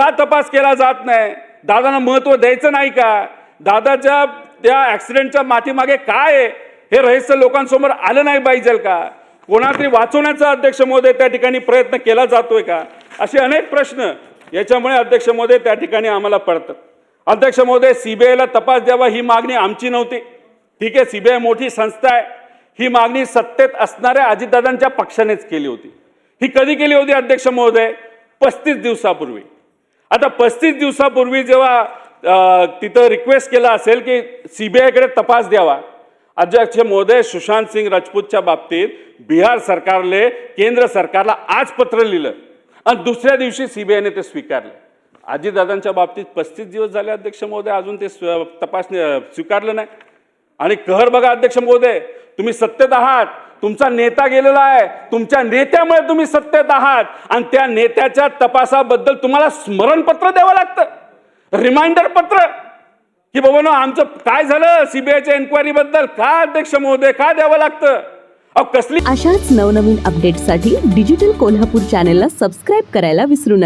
का तपास केला जात नाही? दादांना महत्त्व द्यायचं नाही का? दादाच्या त्या ॲक्सिडेंटच्या माथीमागे काय आहे हे रहस्य लोकांसमोर आलं नाही पाहिजे का? कोणातरी वाचवण्याचा अध्यक्ष महोदय त्या ठिकाणी प्रयत्न केला जातोय का? असे अनेक प्रश्न याच्यामुळे अध्यक्ष महोदय त्या ठिकाणी आम्हाला पडतात. अध्यक्ष महोदय, सीबीआयला तपास द्यावा ही मागणी आमची नव्हती. ठीक आहे, सीबीआय मोठी संस्था आहे. ही मागणी सत्तेत असणाऱ्या अजितदादांच्या पक्षानेच केली होती. ही कधी केली होती अध्यक्ष महोदय? 35 दिवसापूर्वी. आता 35 दिवसापूर्वी जेव्हा तिथं रिक्वेस्ट केला असेल की सीबीआयकडे तपास द्यावा, अध्यक्ष महोदय, सुशांत सिंग राजपूतच्या बाबतीत बिहार सरकारले केंद्र सरकारला आज पत्र लिहिलं आणि दुसऱ्या दिवशी सीबीआयने ते स्वीकारलं. अजितदादांच्या बाबतीत 35 दिवस झाले अध्यक्ष महोदय, अजून ते तपास स्वीकारलं नाही. आणि कहर बघा अध्यक्ष महोदय, तुम्ही सत्तेत आहात, तुमचा नेता गेलेला आहे, तुमच्या नेत्यामुळे तुम्ही सत्तेत आहात आणि त्या नेत्याच्या तपासाबद्दल तुम्हाला स्मरणपत्र द्यावं लागतं, रिमाइंडर पत्र की बाबा आमचं काय झालं सीबीआयच्या एन्क्वायरी बद्दल. का अध्यक्ष महोदय, का द्यावं लागतं? कसली अशाच नवनवीन अपडेटसाठी डिजिटल कोल्हापूर चॅनेलला सबस्क्राईब करायला विसरू नका.